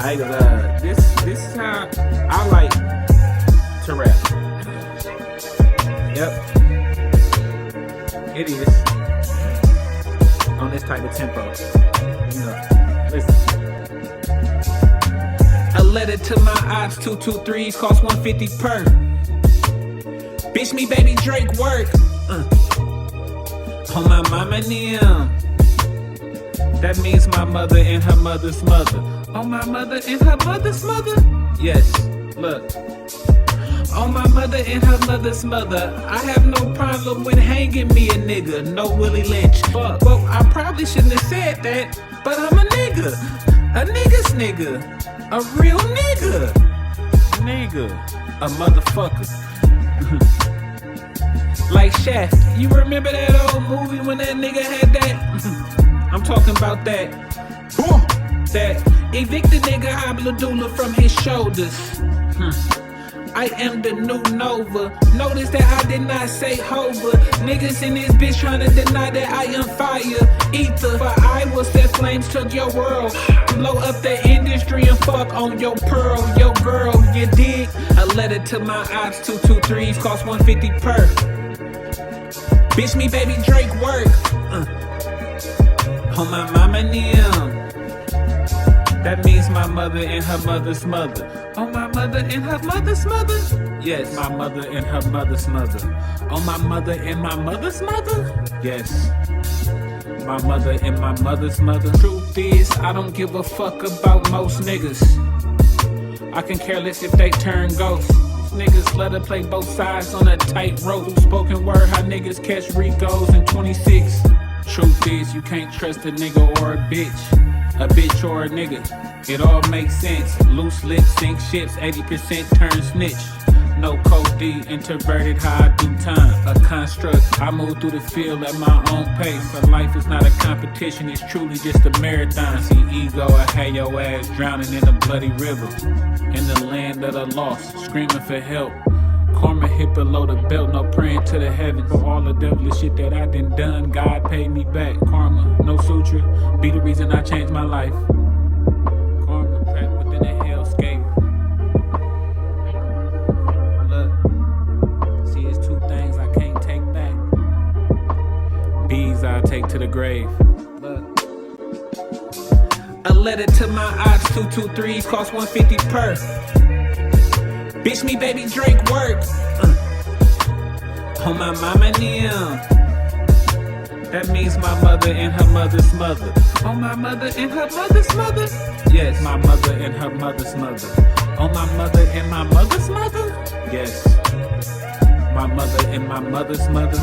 This is how I like to rap. Yep, it is on this type of tempo. You know, listen. A letter to my ops, 223s cost 150 per. Bitch, me baby Drake work. On my mama and them. That means my mother and her mother's mother. On my mother and her mother's mother? Yes, look. On my mother and her mother's mother. I have no problem with hanging me a nigga. No Willie Lynch. Fuck. Well, I probably shouldn't have said that, but I'm a nigga. A nigga's nigga. A real nigga. Nigga. A motherfucker. Like Shaft. You remember that old movie when that nigga had that? I'm talking about that. That evict the nigga Habladula from his shoulders. I am the new Nova. Notice that I did not say Hova. Niggas in this bitch trying to deny that I am fire. Ether, for I will set flames to your world. Blow up the industry and fuck on your pearl, your girl, you dig? A letter to my ops, 223s cost 150 per. Bitch, me baby Drake work. On my mama and them. That means my mother and her mother's mother. On my mother and her mother's mother? Yes, my mother and her mother's mother. On my mother and my mother's mother? Yes, my mother and my mother's mother. Truth is, I don't give a fuck about most niggas. I can care less if they turn ghosts. Niggas let her play both sides on a tight rope. Spoken word, how niggas catch Ricos in 26. Truth is, you can't trust a nigga or a bitch or a nigga. It all makes sense. Loose lips sink ships, 80% turn snitch. No code D, introverted, how I do time. A construct, I move through the field at my own pace. But life is not a competition, it's truly just a marathon. See ego, I had your ass drowning in a bloody river. In the land of the lost, screaming for help. Karma hit below the belt, no praying to the heavens. For all the devilish shit that I done, God paid me back. Karma, no sutra, be the reason I changed my life. Karma, trapped within a hellscape. Look, see, it's two things I can't take back. Bees I take to the grave. Look. A letter to my ops, 223s cost 150 per. Bitch, me baby Drake work. On my mama and them. That means my mother and her mother's mother. On my mother and her mother's mother? Yes, my mother and her mother's mother. On my mother and my mother's mother? Yes, my mother and my mother's mother.